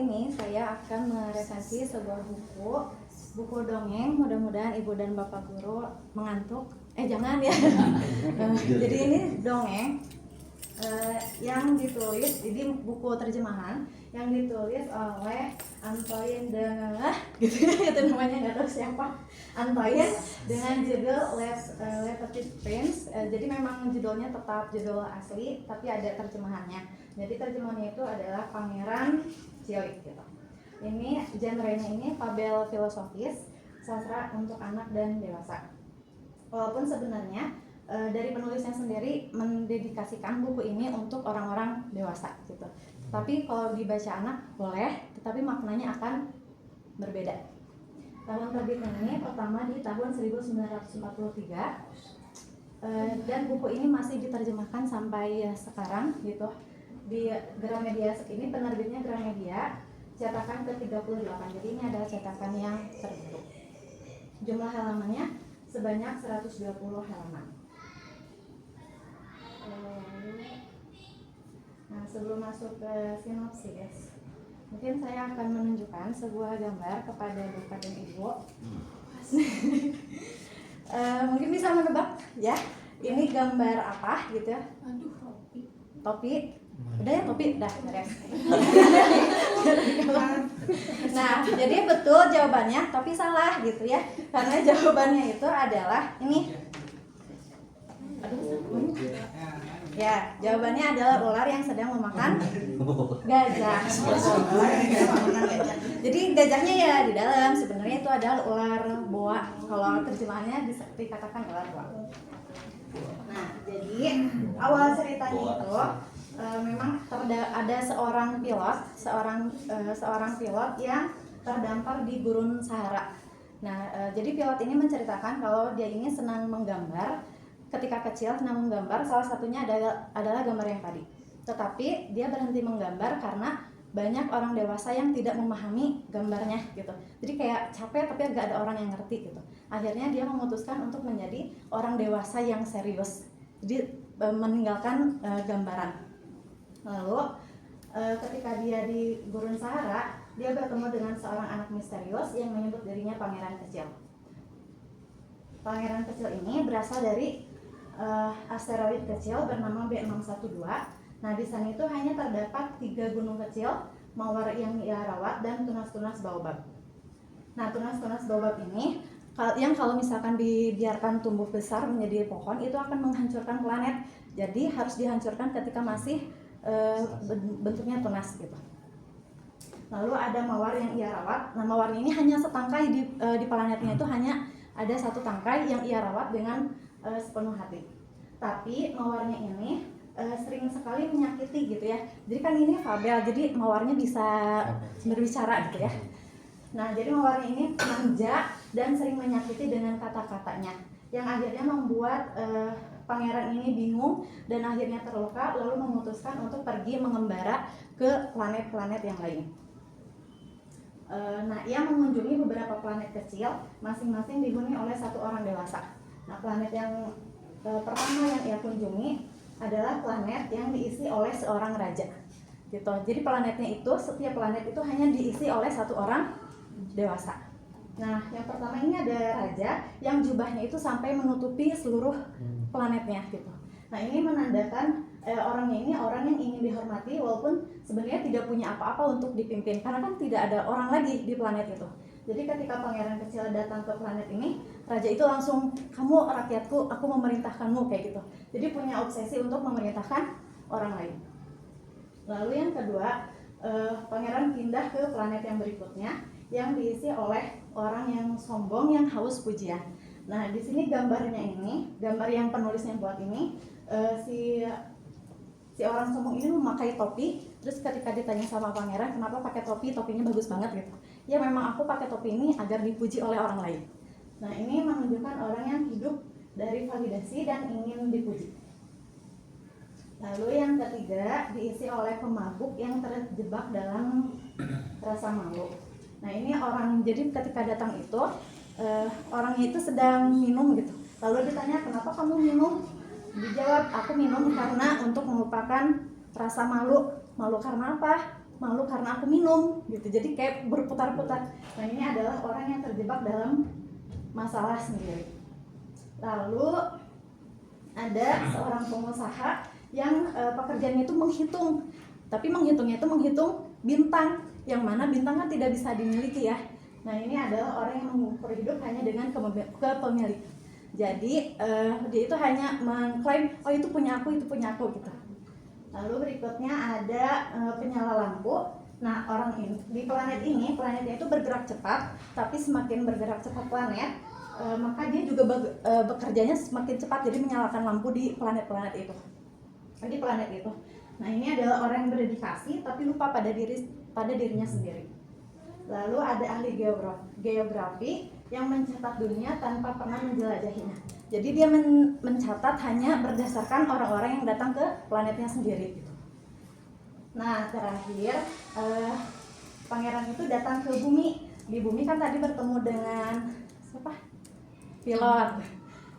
ini saya akan meresensi sebuah buku dongeng. Mudah-mudahan ibu dan bapak guru mengantuk. Jangan ya. Jadi ini dongeng yang ditulis, jadi buku terjemahan yang ditulis oleh Antoine de gitu ya, itu namanya nggak tahu siapa, Antoine, dengan judul Le Petit Prince. Jadi memang judulnya tetap judul asli tapi ada terjemahannya. Jadi terjemahannya itu adalah Pangeran Cilik gitu. Ini genrenya ini fabel filosofis, sastra untuk anak dan dewasa. Walaupun sebenarnya dari penulisnya sendiri mendedikasikan buku ini untuk orang-orang dewasa gitu. Tapi kalau dibaca anak boleh, tetapi maknanya akan berbeda. Tahun terbitnya ini pertama di tahun 1943, dan buku ini masih diterjemahkan sampai sekarang gitu. Di Gramedia ini penerbitnya Gramedia, cetakan ke-38. Jadi ini adalah cetakan yang terbaru. Jumlah halamannya sebanyak 120 halaman. Nah, sebelum masuk ke sinopsis, mungkin saya akan menunjukkan sebuah gambar kepada bapak dan ibu. Mungkin bisa menebak ya, ini gambar apa gitu ya? Aduh, Topi. Udah ya, topi udah beres. Nah, jadi betul jawabannya, tapi salah gitu ya, karena jawabannya itu adalah ini. Ya, jawabannya adalah ular yang sedang memakan gajah. Jadi gajahnya ya di dalam, sebenarnya itu adalah ular boa. Kalau terjemahannya dikatakan ular boa. Nah, jadi awal ceritanya itu memang ada seorang pilot yang terdampar di gurun Sahara. Nah, jadi pilot ini menceritakan kalau dia ini senang menggambar. Ketika kecil senang menggambar, salah satunya adalah gambar yang tadi. Tetapi dia berhenti menggambar karena banyak orang dewasa yang tidak memahami gambarnya gitu. Jadi kayak capek tapi gak ada orang yang ngerti gitu. Akhirnya dia memutuskan untuk menjadi orang dewasa yang serius. Jadi meninggalkan gambaran. Lalu ketika dia di gurun Sahara, dia bertemu dengan seorang anak misterius yang menyebut dirinya Pangeran Kecil. Pangeran Kecil ini berasal dari asteroid kecil bernama B612. Nah, di sana itu hanya terdapat 3 gunung kecil, mawar yang ia rawat, dan tunas-tunas baobab. Nah, tunas-tunas baobab ini yang kalau misalkan dibiarkan tumbuh besar menjadi pohon, itu akan menghancurkan planet. Jadi harus dihancurkan ketika masih bentuknya tunas gitu. Lalu ada mawar yang ia rawat. Nah, mawarnya ini hanya setangkai di planetnya itu hanya ada 1 tangkai yang ia rawat dengan sepenuh hati. Tapi mawarnya ini sering sekali menyakiti gitu ya. Jadi kan ini fabel, jadi mawarnya bisa berbicara gitu ya. Nah, jadi mawarnya ini manja dan sering menyakiti dengan kata-katanya, yang akhirnya membuat pangeran ini bingung dan akhirnya terluka, lalu memutuskan untuk pergi mengembara ke planet-planet yang lain. Nah, ia mengunjungi beberapa planet kecil, masing-masing dihuni oleh 1 orang dewasa. Nah, planet yang pertama yang ia kunjungi adalah planet yang diisi oleh seorang raja gitu. Jadi planetnya itu, setiap planet itu hanya diisi oleh 1 orang dewasa. Nah, yang pertama ini ada raja yang jubahnya itu sampai menutupi seluruh planetnya gitu. Nah, ini menandakan orangnya ini orang yang ingin dihormati walaupun sebenarnya tidak punya apa-apa untuk dipimpin, karena kan tidak ada orang lagi di planet itu. Jadi ketika Pangeran Kecil datang ke planet ini, raja itu langsung, kamu rakyatku, aku memerintahkanmu, kayak gitu. Jadi punya obsesi untuk memerintahkan orang lain. Lalu yang kedua, pangeran pindah ke planet yang berikutnya yang diisi oleh orang yang sombong, yang haus pujian. Nah, di sini gambarnya ini, gambar yang penulisnya buat ini, si orang sombong ini memakai topi. Terus ketika ditanya sama pangeran, kenapa pakai topi, topinya bagus banget gitu. Ya memang aku pakai topi ini agar dipuji oleh orang lain. Nah, ini menunjukkan orang yang hidup dari validasi dan ingin dipuji. Lalu yang ketiga diisi oleh pemabuk yang terjebak dalam rasa malu. Nah, ini orang, jadi ketika datang itu orangnya itu sedang minum gitu. Lalu ditanya, kenapa kamu minum? Dijawab, aku minum karena untuk melupakan rasa malu. Malu karena apa? malu karena aku minum gitu. Jadi kayak berputar-putar. Nah ini adalah orang yang terjebak dalam masalah sendiri. Lalu ada seorang pengusaha yang pekerjaannya itu menghitung, tapi menghitungnya itu menghitung bintang, yang mana bintang kan tidak bisa dimiliki ya. Nah ini adalah orang yang mengukur hidup hanya dengan kepemilikan. Jadi dia itu hanya mengklaim, oh itu punya aku gitu. Lalu berikutnya ada penyala lampu. Nah orang ini di planetnya itu bergerak cepat, tapi semakin bergerak cepat planet, maka dia juga bekerjanya semakin cepat, jadi menyalakan lampu di planet itu. Nah ini adalah orang yang berdedikasi tapi lupa pada dirinya sendiri. Lalu ada ahli geografi yang mencatat dunia tanpa pernah menjelajahinya. Jadi dia mencatat hanya berdasarkan orang-orang yang datang ke planetnya sendiri. Nah terakhir pangeran itu datang ke bumi. Di bumi kan tadi bertemu dengan siapa? Pilot.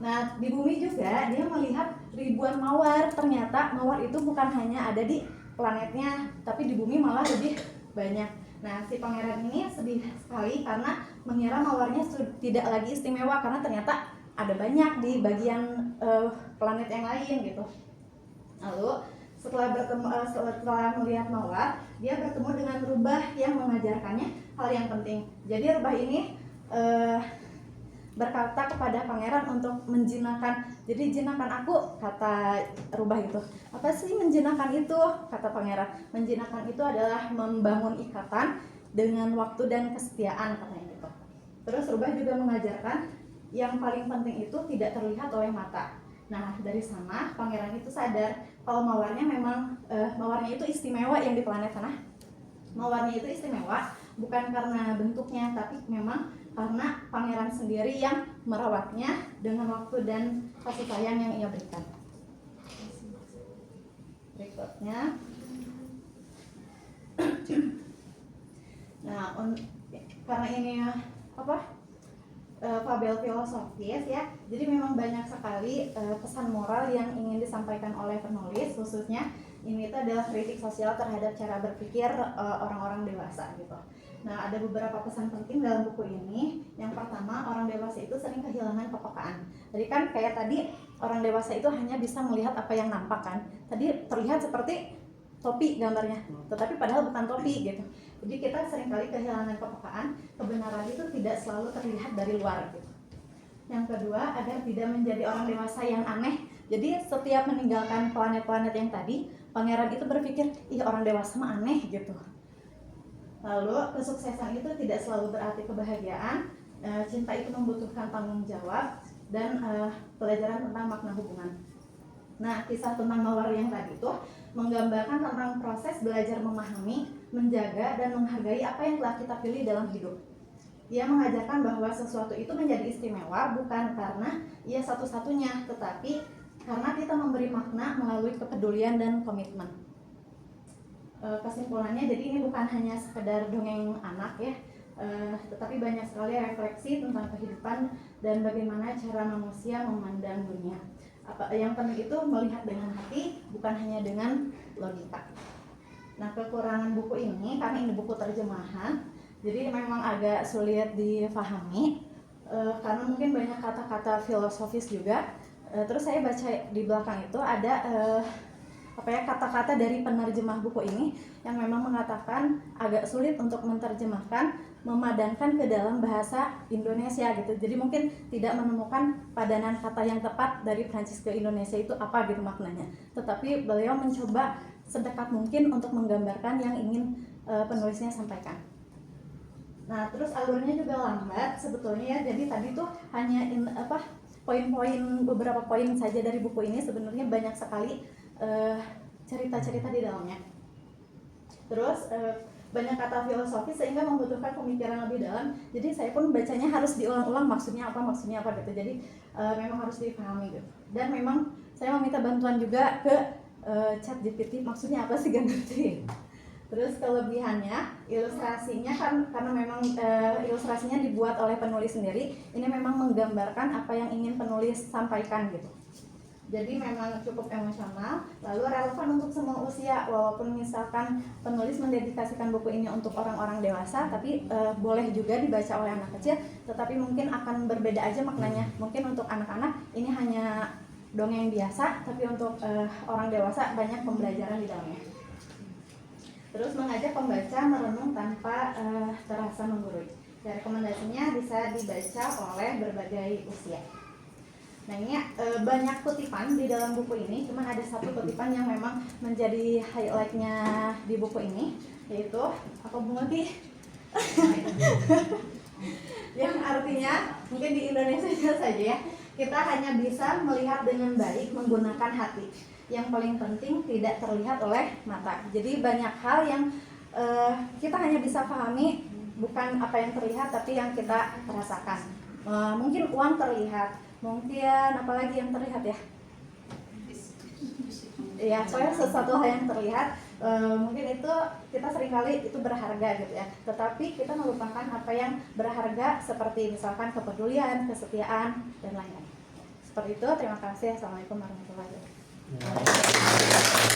Nah di bumi juga dia melihat ribuan mawar. Ternyata mawar itu bukan hanya ada di planetnya, tapi di bumi malah lebih banyak. Nah si pangeran ini sedih sekali karena mengira mawarnya tidak lagi istimewa, karena ternyata ada banyak di bagian planet yang lain gitu. Lalu setelah melihat mawar, dia bertemu dengan rubah yang mengajarkannya hal yang penting. Jadi rubah ini berkata kepada pangeran untuk menjinakkan. Jadi jinakan aku, kata rubah itu. Apa sih menjinakkan itu? Kata pangeran. Menjinakkan itu adalah membangun ikatan dengan waktu dan kesetiaan, katanya gitu. Terus rubah juga mengajarkan yang paling penting itu tidak terlihat oleh mata. Nah dari sana pangeran itu sadar kalau mawarnya memang mawarnya itu istimewa yang di planet sana. Mawarnya itu istimewa bukan karena bentuknya, tapi memang karena pangeran sendiri yang merawatnya dengan waktu dan kasih sayang yang ia berikan. Berikutnya, nah karena ini fabel filosofis ya, jadi memang banyak sekali pesan moral yang ingin disampaikan oleh penulis, khususnya ini itu adalah kritik sosial terhadap cara berpikir orang-orang dewasa gitu. Nah ada beberapa pesan penting dalam buku ini. Yang pertama, orang dewasa itu sering kehilangan kepekaan. Jadi kan kayak tadi orang dewasa itu hanya bisa melihat apa yang nampak kan. Tadi terlihat seperti topi gambarnya, tetapi padahal bukan topi gitu. Jadi kita seringkali kehilangan kepekaan, kebenaran itu tidak selalu terlihat dari luar gitu. Yang kedua, agar tidak menjadi orang dewasa yang aneh. Jadi setiap meninggalkan planet-planet yang tadi, pangeran itu berpikir, ih orang dewasa mah aneh gitu. Lalu kesuksesan itu tidak selalu berarti kebahagiaan. Cinta itu membutuhkan tanggung jawab dan pelajaran tentang makna hubungan. Nah kisah tentang mawar yang tadi itu menggambarkan tentang proses belajar memahami, menjaga, dan menghargai apa yang telah kita pilih dalam hidup. Ia mengajarkan bahwa sesuatu itu menjadi istimewa bukan karena ia satu-satunya, tetapi karena kita memberi makna melalui kepedulian dan komitmen. Kesimpulannya, jadi ini bukan hanya sekedar dongeng anak ya, tetapi banyak sekali refleksi tentang kehidupan dan bagaimana cara manusia memandang dunia. Yang penting itu melihat dengan hati, bukan hanya dengan logika. Nah kekurangan buku ini, karena ini buku terjemahan, jadi memang agak sulit difahami, karena mungkin banyak kata-kata filosofis juga. Terus saya baca di belakang itu ada kata-kata dari penerjemah buku ini yang memang mengatakan agak sulit untuk menerjemahkan, memadankan ke dalam bahasa Indonesia gitu. Jadi mungkin tidak menemukan padanan kata yang tepat dari Prancis ke Indonesia itu apa gitu maknanya. Tetapi beliau mencoba sedekat mungkin untuk menggambarkan yang ingin penulisnya sampaikan. Nah terus alurnya juga lambat sebetulnya ya. Jadi tadi tuh hanya poin-poin, beberapa poin saja dari buku ini, sebenarnya banyak sekali cerita-cerita di dalamnya. Terus banyak kata filosofis sehingga membutuhkan pemikiran lebih dalam. Jadi saya pun bacanya harus diulang-ulang maksudnya apa gitu. Jadi memang harus dipahami gitu. Dan memang saya meminta bantuan juga ke ChatGPT, maksudnya apa sih, gak ngerti. Terus kelebihannya, ilustrasinya kan karena memang ilustrasinya dibuat oleh penulis sendiri, ini memang menggambarkan apa yang ingin penulis sampaikan gitu. Jadi memang cukup emosional, lalu relevan untuk semua usia. Walaupun misalkan penulis mendedikasikan buku ini untuk orang-orang dewasa, tapi boleh juga dibaca oleh anak kecil, tetapi mungkin akan berbeda aja maknanya. Mungkin untuk anak-anak ini hanya dongeng biasa, tapi untuk orang dewasa banyak pembelajaran di dalamnya. Terus mengajak pembaca merenung tanpa terasa menggurui. Rekomendasinya bisa dibaca oleh berbagai usia. Nah ini banyak kutipan di dalam buku ini, cuman ada satu kutipan yang memang menjadi highlightnya di buku ini, yaitu apa Bu Mati? Yang artinya mungkin di Indonesia saja ya, kita hanya bisa melihat dengan baik menggunakan hati. Yang paling penting tidak terlihat oleh mata. Jadi banyak hal yang kita hanya bisa pahami bukan apa yang terlihat, tapi yang kita rasakan. Mungkin uang terlihat, mungkin apalagi yang terlihat ya, ya soalnya sesuatu hal yang terlihat, mungkin itu kita seringkali itu berharga gitu ya, tetapi kita melupakan apa yang berharga seperti misalkan kepedulian, kesetiaan, dan lain-lain. Seperti itu, terima kasih. Assalamualaikum warahmatullahi wabarakatuh.